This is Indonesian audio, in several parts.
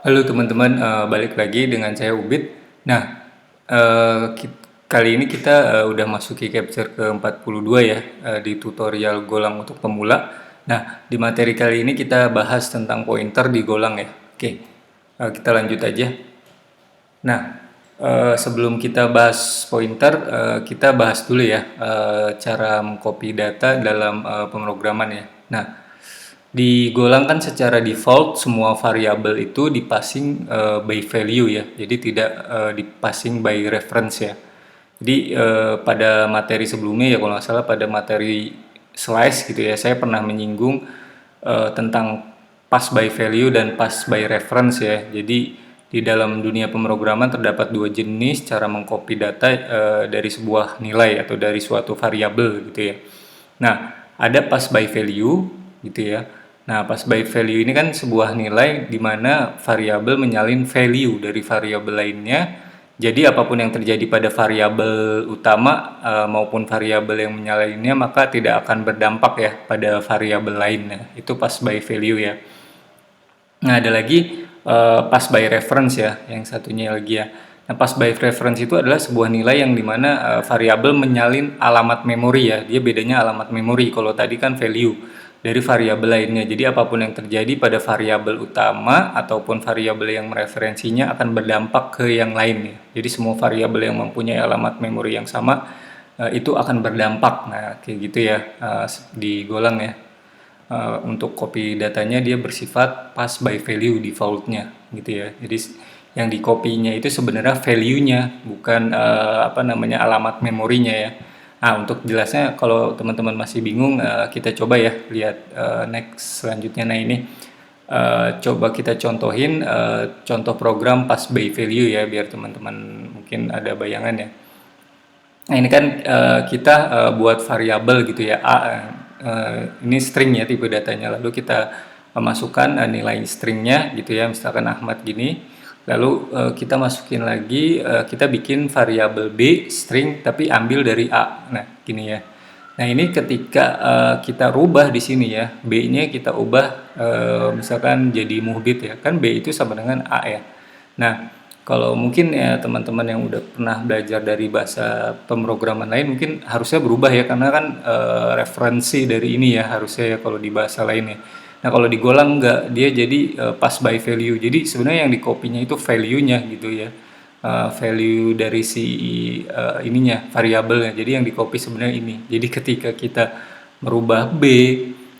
Halo teman-teman, balik lagi dengan saya Ubid. Nah, kali ini kita udah masuki capture ke 42 ya, di tutorial Golang untuk pemula. Nah, di materi kali ini kita bahas tentang pointer di Golang ya. Oke, kita lanjut aja. Nah, sebelum kita bahas pointer, kita bahas dulu ya cara mengcopy data dalam pemrograman ya. Nah, di Golang kan secara default semua variabel itu dipassing by value ya, jadi tidak dipassing by reference ya. Jadi pada materi sebelumnya ya kalau nggak salah pada materi slice gitu ya, saya pernah menyinggung tentang pass by value dan pass by reference ya. Jadi di dalam dunia pemrograman terdapat dua jenis cara mengcopy data dari sebuah nilai atau dari suatu variabel gitu ya. Nah, ada pass by value gitu ya. Nah, pass by value ini kan sebuah nilai di mana variabel menyalin value dari variabel lainnya. Jadi apapun yang terjadi pada variabel utama maupun variabel yang menyalinnya maka tidak akan berdampak ya pada variabel lainnya. Itu pass by value ya. Nah, ada lagi pass by reference ya, yang satunya lagi ya. Nah, pass by reference itu adalah sebuah nilai yang dimana variabel menyalin alamat memori ya. Dia bedanya alamat memori. Kalau tadi kan value dari variabel lainnya. Jadi apapun yang terjadi pada variabel utama ataupun variabel yang mereferensinya akan berdampak ke yang lainnya. Jadi semua variabel yang mempunyai alamat memori yang sama itu akan berdampak. Nah, kayak gitu ya di Golang ya. Untuk copy datanya dia bersifat pass by value defaultnya gitu ya. Jadi yang di copy-nya itu sebenarnya value-nya bukan alamat memorinya ya. Nah, untuk jelasnya kalau teman-teman masih bingung kita coba ya lihat next selanjutnya. Nah, ini coba kita contohin contoh program pass by value ya biar teman-teman mungkin ada bayangan ya. Nah, ini kan kita buat variabel gitu ya, A, ini string ya tipe datanya, lalu kita masukkan nilai stringnya gitu ya, misalkan Ahmad gini, lalu kita masukin lagi, kita bikin variabel B string tapi ambil dari A, nah gini ya. Nah, ini ketika kita rubah di sini ya, B-nya kita ubah misalkan jadi muhbit ya, kan B itu sama dengan A ya. Nah, kalau mungkin ya teman-teman yang udah pernah belajar dari bahasa pemrograman lain mungkin harusnya berubah ya karena kan referensi dari ini ya harusnya ya kalau di bahasa lainnya. Nah, kalau di Golang enggak, dia jadi pass by value. Jadi sebenarnya yang di copy-nya itu value-nya gitu ya. Value dari si ininya variabelnya. Jadi yang di copy sebenarnya ini. Jadi ketika kita merubah B,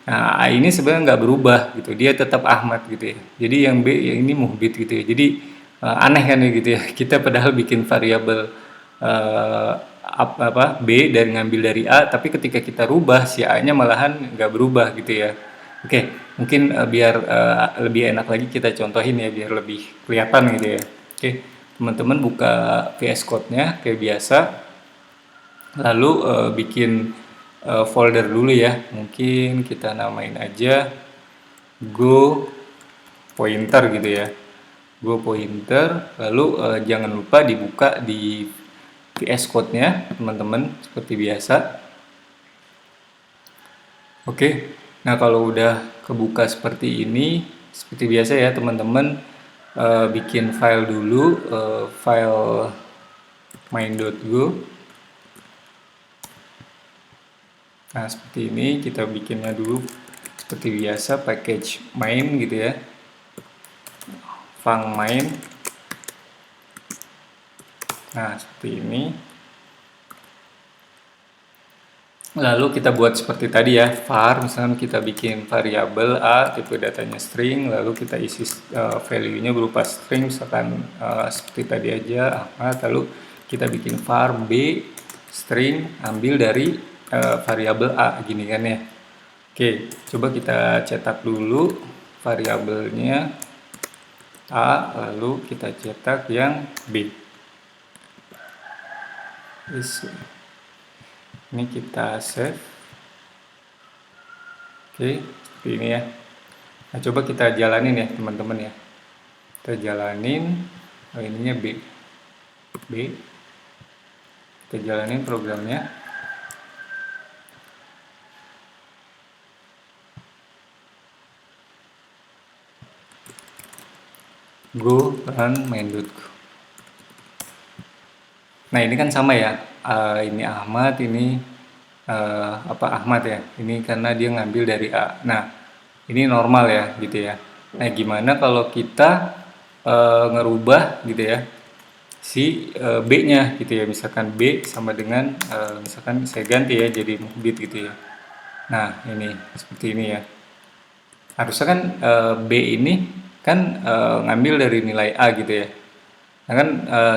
nah A ini sebenarnya nggak berubah gitu. Dia tetap Ahmad gitu ya. Jadi yang B yang ini muhbit gitu ya. Jadi aneh kan ya gitu ya. Kita padahal bikin variabel B dan ngambil dari A, tapi ketika kita rubah si A-nya malahan nggak berubah gitu ya. Oke, mungkin biar lebih enak lagi kita contohin ya biar lebih kelihatan gitu ya. Oke, teman-teman buka VS Code-nya kayak biasa, lalu bikin folder dulu ya. Mungkin kita namain aja Go Pointer gitu ya. Go Pointer, lalu jangan lupa dibuka di VS Code-nya teman-teman seperti biasa. Oke, nah kalau udah kebuka seperti ini, seperti biasa ya teman-teman bikin file dulu, file main.go. Nah seperti ini kita bikinnya dulu seperti biasa package main gitu ya, func main. Nah seperti ini. Lalu kita buat seperti tadi ya, var, misalnya kita bikin variabel A, tipe datanya string, lalu kita isi value-nya berupa string, misalkan seperti tadi aja, Ahmad, lalu kita bikin var B, string, ambil dari variabel A, gini kan ya. Oke, coba kita cetak dulu variabelnya A, lalu kita cetak yang B. Ini kita save. Oke, seperti ini ya. Nah, coba kita jalanin ya teman-teman ya. Kita jalanin, ininya B. Kita jalanin programnya. go run main.go. Nah ini kan sama ya, ini Ahmad, ini Ahmad ya, ini karena dia ngambil dari A. Nah ini normal ya gitu ya. Nah gimana kalau kita ngerubah gitu ya si B-nya gitu ya, misalkan B sama dengan misalkan saya ganti ya jadi muhbit gitu ya. Nah ini seperti ini ya, harusnya kan B ini kan ngambil dari nilai A gitu ya. Nah kan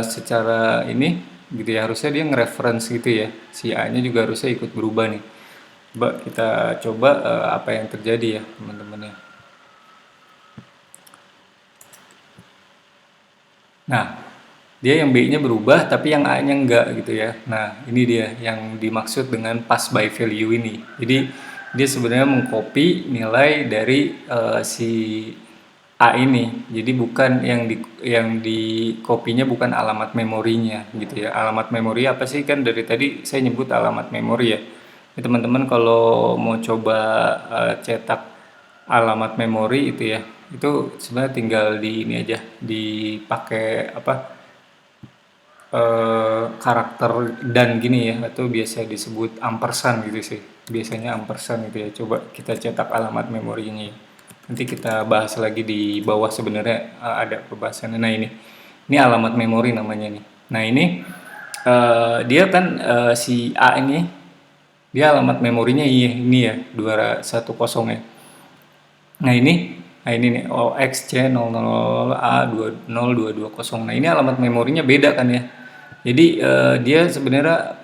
secara ini gitu ya, harusnya dia nge-reference gitu ya, si A nya juga harusnya ikut berubah nih. Coba kita coba apa yang terjadi ya teman-teman ya. Nah dia yang B-nya berubah tapi yang A-nya enggak gitu ya. Nah ini dia yang dimaksud dengan pass by value ini. Jadi dia sebenarnya mengcopy nilai dari si A ini. Jadi bukan yang di copy-nya bukan alamat memorinya gitu ya. Alamat memori apa sih, kan dari tadi saya nyebut alamat memori ya. Ini teman-teman kalau mau coba cetak alamat memori itu ya, itu sebenarnya tinggal di ini aja, dipakai karakter dan gini ya, atau biasa disebut ampersand gitu sih, biasanya ampersand gitu ya. Coba kita cetak alamat memorinya ya. Nanti kita bahas lagi di bawah, sebenarnya ada pembahasannya. Nah ini alamat memori namanya nih. Nah ini dia kan si A ini dia alamat memorinya ini ya 210 ya. Nah ini nih OXC00A20220. Nah ini alamat memorinya beda kan ya. Jadi dia sebenarnya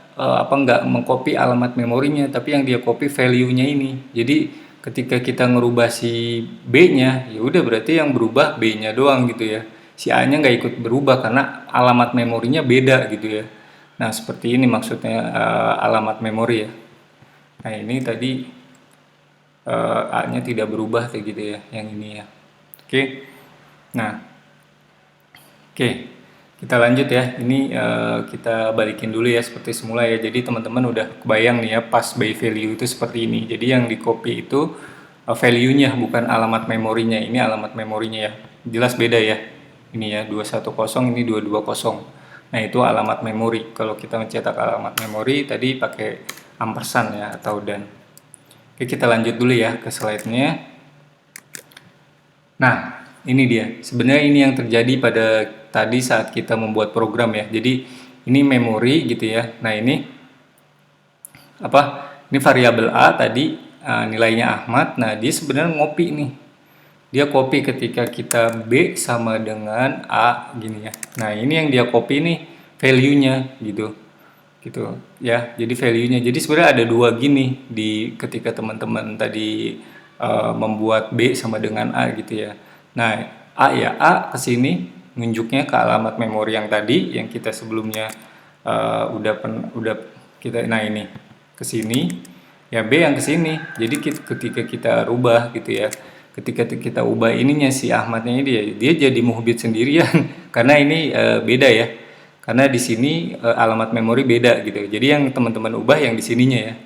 nggak mengcopy alamat memorinya, tapi yang dia copy value-nya ini. Jadi ketika kita ngerubah si B-nya, ya udah berarti yang berubah B-nya doang gitu ya. Si A-nya nggak ikut berubah karena alamat memorinya beda gitu ya. Nah seperti ini maksudnya alamat memori ya. Nah ini tadi A-nya tidak berubah kayak gitu ya, yang ini ya. Oke. Nah, oke. Kita lanjut ya. Ini kita balikin dulu ya seperti semula ya. Jadi teman-teman udah kebayang nih ya, pass by value itu seperti ini. Jadi yang di copy itu value-nya, bukan alamat memorinya. Ini alamat memorinya ya. Jelas beda ya. Ini ya 210, ini 220. Nah, itu alamat memori. Kalau kita mencetak alamat memori tadi pakai ampersand ya atau dan. Oke, kita lanjut dulu ya ke slide-nya. Nah, ini dia. Sebenarnya ini yang terjadi pada tadi saat kita membuat program ya. Jadi ini memori gitu ya. Nah, ini Ini variabel A tadi nilainya Ahmad. Nah, dia sebenarnya ngopi nih. Dia copy ketika kita B sama dengan A gini ya. Nah, ini yang dia copy nih value-nya gitu ya. Jadi value-nya, jadi sebenarnya ada dua gini di ketika teman-teman tadi membuat B sama dengan A gitu ya. Nah A ke sini nunjuknya ke alamat memori yang tadi yang kita sebelumnya udah kita, nah ini ke sini ya, B yang ke sini. Jadi ketika kita rubah gitu ya, ketika kita ubah ininya si Ahmadnya ini dia jadi muhbit sendirian karena ini beda ya. Karena di sini alamat memori beda gitu. Jadi yang teman-teman ubah yang di sininya ya.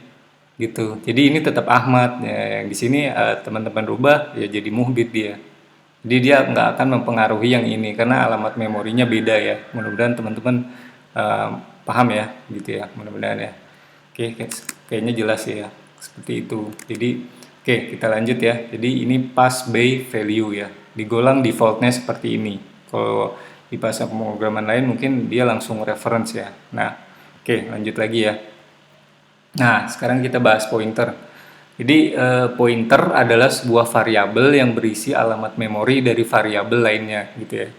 Gitu. Jadi ini tetap Ahmad ya, yang di sini teman-teman rubah ya jadi muhbit dia. Jadi dia nggak akan mempengaruhi yang ini karena alamat memorinya beda ya. Mudah-mudahan teman-teman paham ya gitu ya, mudah-mudahan ya. Oke, kayaknya jelas ya. Seperti itu. Jadi oke, kita lanjut ya. Jadi ini pass by value ya. Digolang defaultnya seperti ini. Kalau di bahasa pemrograman lain mungkin dia langsung reference ya. Nah, oke, lanjut lagi ya. Nah, sekarang kita bahas pointer. Jadi pointer adalah sebuah variabel yang berisi alamat memori dari variabel lainnya gitu ya.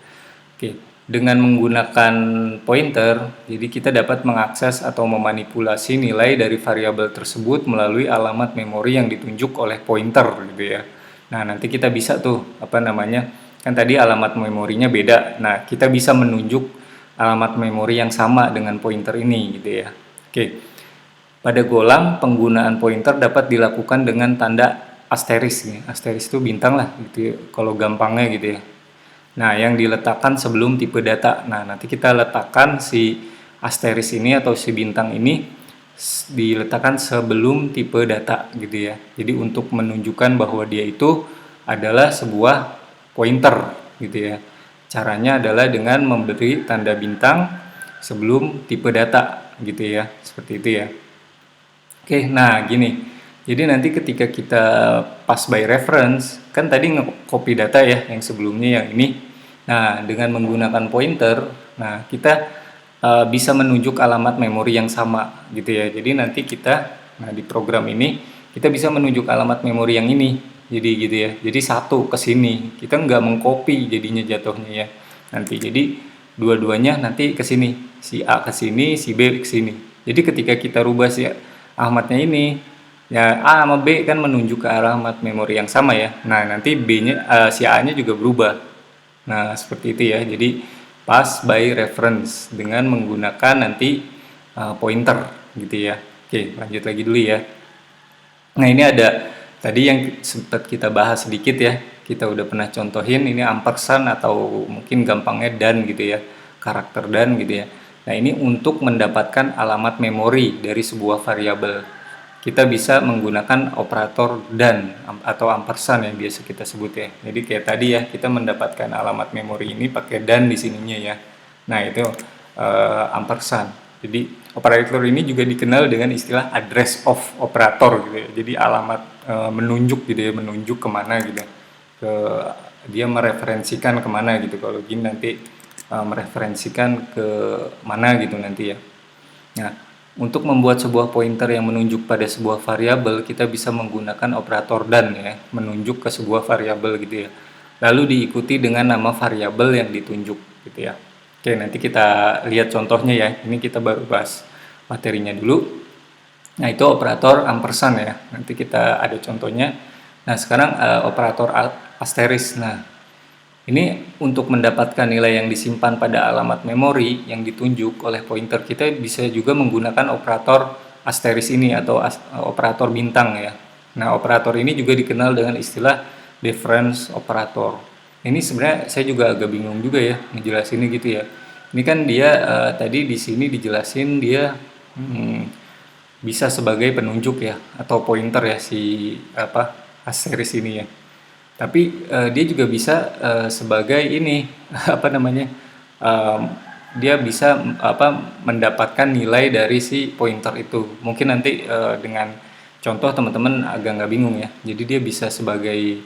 Oke, dengan menggunakan pointer, jadi kita dapat mengakses atau memanipulasi nilai dari variabel tersebut melalui alamat memori yang ditunjuk oleh pointer gitu ya. Nah, nanti kita bisa tuh kan tadi alamat memorinya beda. Nah, kita bisa menunjuk alamat memori yang sama dengan pointer ini gitu ya. Oke. Pada Golang, penggunaan pointer dapat dilakukan dengan tanda asteris nih. Asteris itu bintang lah gitu ya, kalau gampangnya gitu ya. Nah, yang diletakkan sebelum tipe data. Nah, nanti kita letakkan si asteris ini atau si bintang ini diletakkan sebelum tipe data gitu ya. Jadi untuk menunjukkan bahwa dia itu adalah sebuah pointer gitu ya. Caranya adalah dengan memberi tanda bintang sebelum tipe data gitu ya, seperti itu ya. Oke, nah gini. Jadi nanti ketika kita pass by reference, kan tadi nge-copy data ya yang sebelumnya yang ini. Nah, dengan menggunakan pointer, nah kita bisa menunjuk alamat memori yang sama gitu ya. Jadi nanti kita, nah di program ini kita bisa menunjuk alamat memori yang ini. Jadi gitu ya. Jadi satu ke sini. Kita nggak mengcopy jadinya jatuhnya ya. Nanti jadi dua-duanya nanti ke sini. Si A ke sini, si B ke sini. Jadi ketika kita rubah si alamatnya ini, ya A sama B kan menunjuk ke alamat memori yang sama ya. Nah, nanti B-nya si A-nya juga berubah. Nah, seperti itu ya. Jadi pass by reference dengan menggunakan nanti pointer gitu ya. Oke, lanjut lagi dulu ya. Nah, ini ada tadi yang sempat kita bahas sedikit ya. Kita udah pernah contohin ini ampersand atau mungkin gampangnya dan gitu ya. Karakter dan gitu ya. Nah, ini untuk mendapatkan alamat memori dari sebuah variabel. Kita bisa menggunakan operator dan atau ampersand yang biasa kita sebut ya. Jadi kayak tadi ya, kita mendapatkan alamat memori ini pakai dan di sininya ya. Nah, itu ampersand. Jadi operator ini juga dikenal dengan istilah address of operator gitu ya. Jadi alamat menunjuk gitu ya, menunjuk kemana gitu. Dia mereferensikan kemana gitu. Kalau gini nanti mereferensikan ke mana gitu nanti ya. Nah, untuk membuat sebuah pointer yang menunjuk pada sebuah variabel, kita bisa menggunakan operator dan ya, menunjuk ke sebuah variabel gitu ya. Lalu diikuti dengan nama variabel yang ditunjuk gitu ya. Oke, nanti kita lihat contohnya ya. Ini kita baru bahas materinya dulu. Nah, itu operator ampersand ya. Nanti kita ada contohnya. Nah, sekarang operator asterisk. Nah, ini untuk mendapatkan nilai yang disimpan pada alamat memori yang ditunjuk oleh pointer, kita bisa juga menggunakan operator asterisk ini atau operator bintang ya. Nah, operator ini juga dikenal dengan istilah difference operator. Ini sebenarnya saya juga agak bingung juga ya ngejelasinnya gitu ya. Ini kan dia tadi di sini dijelasin dia bisa sebagai penunjuk ya atau pointer ya si asterisk ini ya. Tapi dia juga bisa sebagai ini apa namanya? Dia bisa mendapatkan nilai dari si pointer itu. Mungkin nanti dengan contoh teman-teman agak nggak bingung ya. Jadi dia bisa sebagai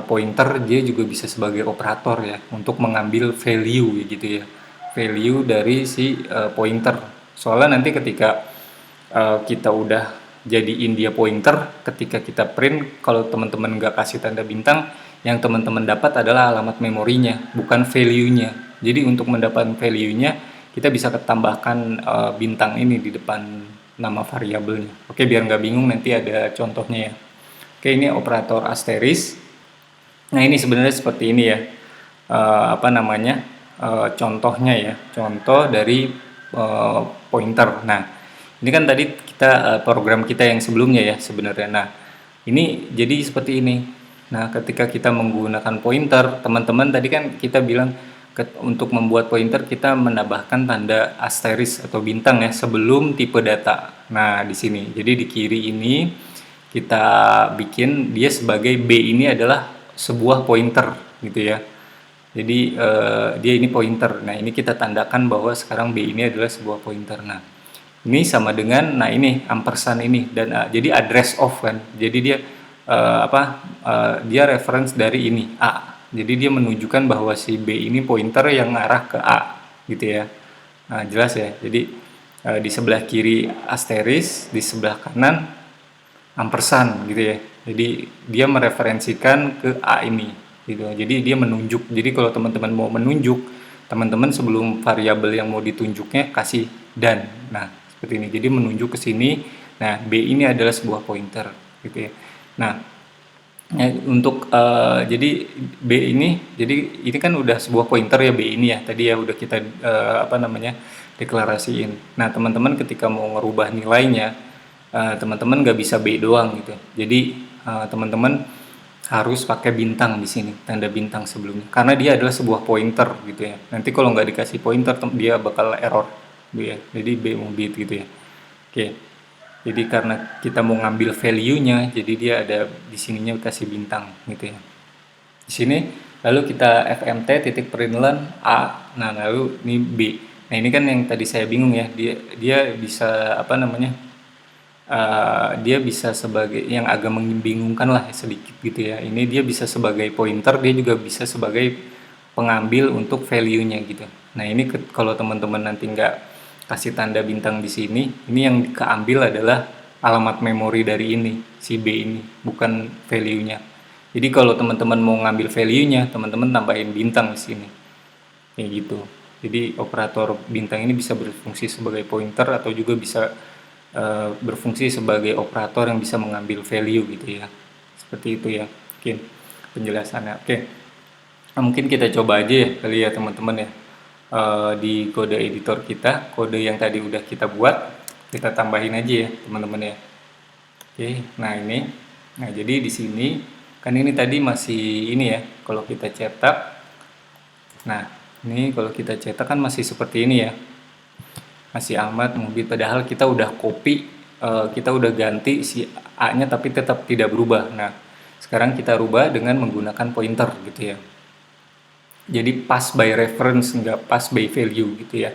pointer, dia juga bisa sebagai operator ya untuk mengambil value gitu ya. Value dari si pointer. Soalnya nanti ketika kita udah jadiin dia pointer, ketika kita print, kalau teman-teman nggak kasih tanda bintang, yang teman-teman dapat adalah alamat memorinya, bukan value-nya. Jadi untuk mendapatkan value-nya, kita bisa tambahkan bintang ini di depan nama variabelnya. Oke, biar nggak bingung nanti ada contohnya ya. Oke, ini operator asterisk. Nah, ini sebenarnya seperti ini ya. Contohnya ya. Contoh dari pointer. Nah, ini kan tadi kita program kita yang sebelumnya ya sebenarnya. Nah, ini jadi seperti ini. Nah, ketika kita menggunakan pointer, teman-teman tadi kan kita bilang untuk membuat pointer kita menambahkan tanda asterisk atau bintang ya sebelum tipe data. Nah, di sini. Jadi di kiri ini kita bikin dia sebagai B ini adalah sebuah pointer gitu ya. Jadi dia ini pointer. Nah, ini kita tandakan bahwa sekarang B ini adalah sebuah pointer. Nah, ini sama dengan ini ampersand ini dan jadi address of kan. Jadi dia dia reference dari ini A. Jadi dia menunjukkan bahwa si B ini pointer yang ngarah ke A gitu ya. Nah, jelas ya. Jadi di sebelah kiri asterisk, di sebelah kanan ampersand gitu ya. Jadi dia mereferensikan ke A ini gitu. Jadi dia menunjuk. Jadi kalau teman-teman mau menunjuk, teman-teman sebelum variabel yang mau ditunjuknya kasih dan. Nah, seperti ini. Jadi menunjuk ke sini. Nah, B ini adalah sebuah pointer gitu ya. Nah, untuk jadi B ini, jadi ini kan udah sebuah pointer ya B ini ya. Tadi ya udah kita deklarasiin. Nah, teman-teman ketika mau ngerubah nilainya, teman-teman nggak bisa B doang gitu. Jadi teman-teman harus pakai bintang di sini, tanda bintang sebelumnya. Karena dia adalah sebuah pointer gitu ya. Nanti kalau nggak dikasih pointer, dia bakal error gitu ya. Jadi B mau bit gitu ya. Oke. Jadi karena kita mau ngambil value-nya, jadi dia ada di sininya kasih bintang gitu ya. Di sini Lalu kita fmt titik perintilan A. Nah, lalu ini B. Nah, ini kan yang tadi saya bingung ya. Dia bisa apa namanya? Dia bisa sebagai yang agak membingungkan lah sedikit gitu ya. Ini dia bisa sebagai pointer, dia juga bisa sebagai pengambil untuk value-nya gitu. Nah, ini kalau teman-teman nanti nggak kasih tanda bintang di sini, ini yang keambil adalah alamat memori dari ini, si B ini, bukan value-nya. Jadi kalau teman-teman mau ngambil value-nya, teman-teman tambahin bintang di sini. Kayak gitu. Jadi operator bintang ini bisa berfungsi sebagai pointer atau juga bisa berfungsi sebagai operator yang bisa mengambil value gitu ya. Seperti itu ya mungkin penjelasannya. Oke. Nah, mungkin kita coba aja ya kali ya teman-teman ya. Di kode editor kita, kode yang tadi udah kita buat, kita tambahin aja ya teman-teman ya. Oke, nah ini. Nah, jadi di sini kan ini tadi masih ini ya, kalau kita cetak. Nah, ini kalau kita cetak kan masih seperti ini ya. Masih Ahmad Mubin, padahal kita udah copy, kita udah ganti si A-nya tapi tetap tidak berubah. Nah, sekarang kita rubah dengan menggunakan pointer gitu ya. Jadi pass by reference, nggak pass by value gitu ya.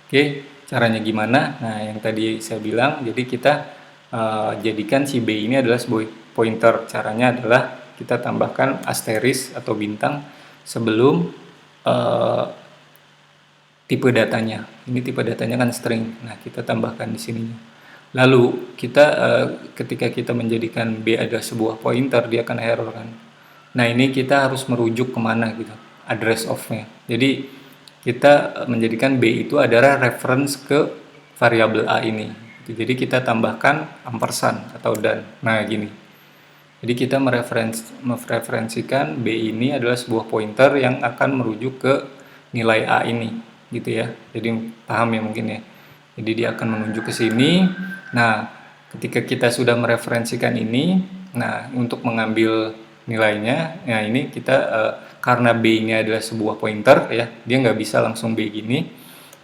Oke, caranya gimana? Nah, yang tadi saya bilang, jadi kita jadikan si B ini adalah sebuah pointer. Caranya adalah kita tambahkan asterisk atau bintang sebelum tipe datanya. Ini tipe datanya kan string. Nah, kita tambahkan di sini. Lalu kita ketika kita menjadikan B adalah sebuah pointer, dia akan error kan. Nah, ini kita harus merujuk kemana gitu, address of-nya. Jadi kita menjadikan B itu adalah reference ke variabel A ini. Jadi kita tambahkan ampersand atau dan. Nah, gini. Jadi kita mereferensikan B ini adalah sebuah pointer yang akan merujuk ke nilai A ini, gitu ya. Jadi paham ya mungkin ya. Jadi dia akan menunjuk ke sini. Nah, ketika kita sudah mereferensikan ini, nah untuk mengambil nilainya, nah ini kita karena B ini adalah sebuah pointer ya, dia nggak bisa langsung B gini.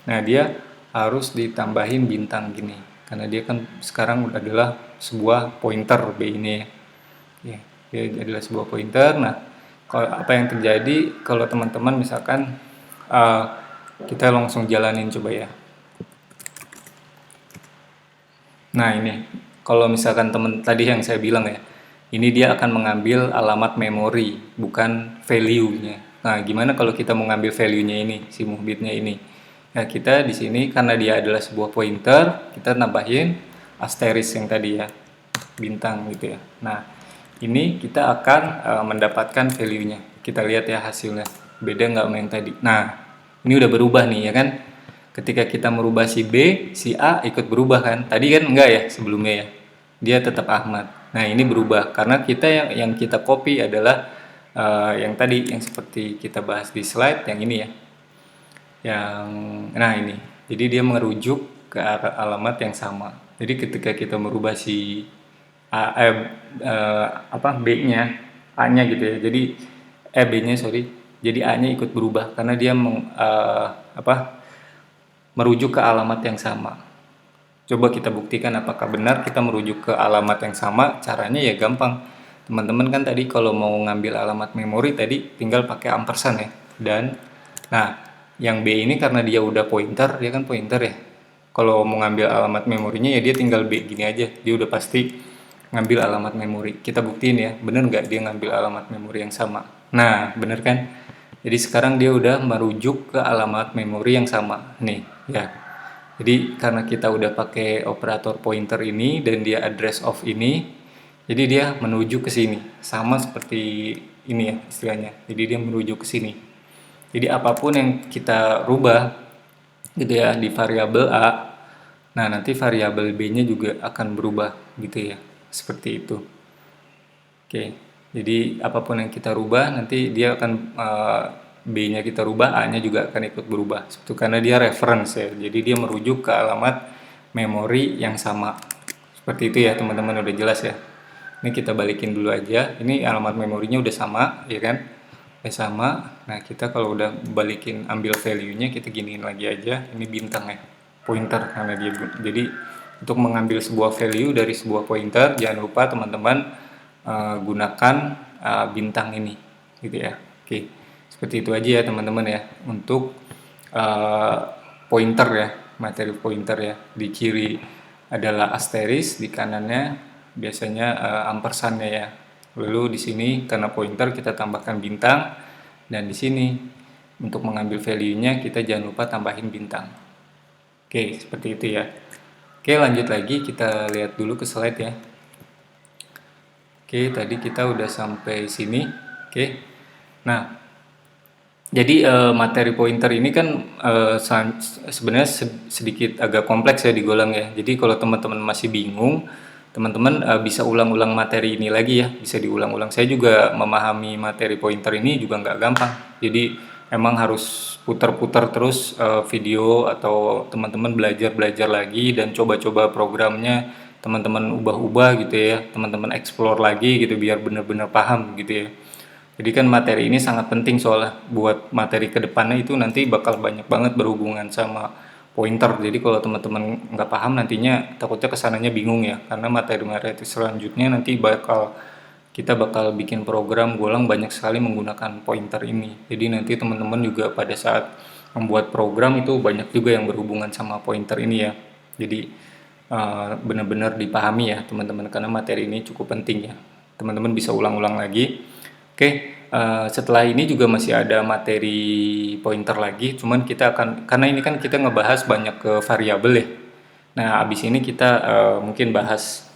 Nah, dia harus ditambahin bintang gini, karena dia kan sekarang adalah sebuah pointer B ini ya. Dia adalah sebuah pointer. Nah, kalau apa yang terjadi kalau teman-teman misalkan kita langsung jalanin coba ya. Nah, ini kalau misalkan teman tadi yang saya bilang ya, ini dia akan mengambil alamat memori, bukan value-nya. Nah, gimana kalau kita mau ngambil value-nya ini, si muhbitnya ini? Ya, kita di sini karena dia adalah sebuah pointer, kita nambahin asterisk yang tadi ya, bintang gitu ya. Nah, ini kita akan mendapatkan value-nya. Kita lihat ya hasilnya. Beda nggak sama yang tadi? Nah, ini udah berubah nih ya kan? Ketika kita merubah si B, si A ikut berubah kan? Tadi kan enggak ya sebelumnya ya. Dia tetap Ahmad. Nah, ini berubah karena kita yang kita copy adalah yang tadi yang seperti kita bahas di slide yang ini ya. Yang nah ini. Jadi dia merujuk ke alamat yang sama. Jadi ketika kita merubah si B-nya, A-nya gitu ya. Jadi B-nya sorry. Jadi A-nya ikut berubah karena dia merujuk ke alamat yang sama. Coba kita buktikan apakah benar kita merujuk ke alamat yang sama. Caranya ya gampang. Teman-teman kan tadi kalau mau ngambil alamat memori tadi tinggal pakai ampersand ya. Dan nah, yang B ini karena dia udah pointer, dia kan pointer ya. Kalau mau ngambil alamat memorinya ya dia tinggal B gini aja. Dia udah pasti ngambil alamat memori. Kita buktiin ya, bener nggak dia ngambil alamat memori yang sama. Nah, bener kan? Jadi sekarang dia udah merujuk ke alamat memori yang sama. Nih, ya. Jadi karena kita udah pakai operator pointer ini dan dia address of ini, jadi dia menuju ke sini. Sama seperti ini ya istilahnya. Jadi dia menuju ke sini. Jadi apapun yang kita rubah gitu ya di variabel A, nah nanti variabel B-nya juga akan berubah gitu ya. Seperti itu. Oke. Jadi apapun yang kita rubah nanti dia akan B-nya kita rubah, A-nya juga akan ikut berubah. Itu karena dia reference ya. Jadi dia merujuk ke alamat memori yang sama. Seperti itu ya teman-teman, udah jelas ya. Ini kita balikin dulu aja. Ini alamat memorinya udah sama, ya kan? Udah sama. Nah, kita kalau udah balikin ambil value-nya kita giniin lagi aja. Ini bintang ya. Pointer karena dia. Jadi untuk mengambil sebuah value dari sebuah pointer, jangan lupa teman-teman gunakan bintang ini gitu ya. Oke. Seperti itu aja ya teman-teman ya untuk eh, pointer ya, materi pointer ya. Di kiri adalah asteris, di kanannya biasanya ampersandnya ya. Lalu di sini karena pointer kita tambahkan bintang, dan di sini untuk mengambil value-nya kita jangan lupa tambahin bintang. Oke, seperti itu ya. Oke, lanjut lagi kita lihat dulu ke slide ya. Oke, tadi kita udah sampai sini. Oke. Nah, jadi materi pointer ini kan sebenarnya sedikit agak kompleks ya digolang ya. Jadi kalau teman-teman masih bingung, teman-teman bisa ulang-ulang materi ini lagi ya, bisa diulang-ulang. Saya juga memahami materi pointer ini juga nggak gampang. Jadi emang harus putar-putar terus video, atau teman-teman belajar-belajar lagi dan coba-coba programnya, teman-teman ubah-ubah gitu ya, teman-teman explore lagi gitu biar benar-benar paham gitu ya. Jadi kan materi ini sangat penting soalnya buat materi kedepannya itu nanti bakal banyak banget berhubungan sama pointer. Jadi kalau teman-teman nggak paham nantinya takutnya kesananya bingung ya, karena materi-materi selanjutnya nanti kita bakal bikin program golang banyak sekali menggunakan pointer ini. Jadi nanti teman-teman juga pada saat membuat program itu banyak juga yang berhubungan sama pointer ini ya. Jadi benar-benar dipahami ya teman-teman, karena materi ini cukup penting ya. Teman-teman bisa ulang-ulang lagi. Oke, setelah ini juga masih ada materi pointer lagi, cuman kita akan, karena ini kan kita ngebahas banyak ke variabel ya. Nah, abis ini kita mungkin bahas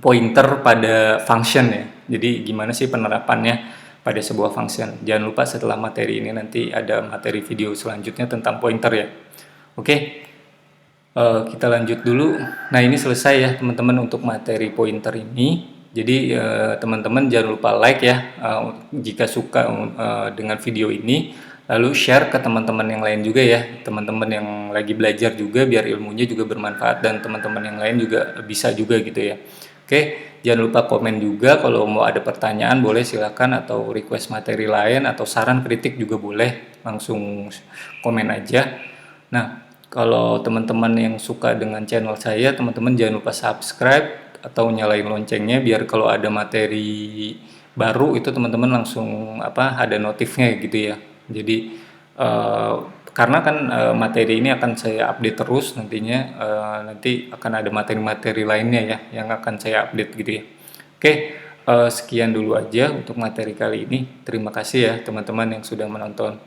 pointer pada function ya. Jadi gimana sih penerapannya pada sebuah function. Jangan lupa setelah materi ini nanti ada materi video selanjutnya tentang pointer ya. Oke, kita lanjut dulu. Nah, ini selesai ya teman-teman untuk materi pointer ini. Jadi teman-teman jangan lupa like ya jika suka dengan video ini, lalu share ke teman-teman yang lain juga ya, teman-teman yang lagi belajar juga, biar ilmunya juga bermanfaat dan teman-teman yang lain juga bisa juga gitu ya. Oke, jangan lupa komen juga kalau mau ada pertanyaan, boleh silakan, atau request materi lain atau saran kritik juga boleh, langsung komen aja. Nah, kalau teman-teman yang suka dengan channel saya, teman-teman jangan lupa subscribe atau nyalain loncengnya biar kalau ada materi baru itu teman-teman langsung ada notifnya gitu ya. Jadi karena kan materi ini akan saya update terus nantinya, nanti akan ada materi-materi lainnya ya yang akan saya update gitu ya. Oke, sekian dulu aja untuk materi kali ini. Terima kasih ya teman-teman yang sudah menonton.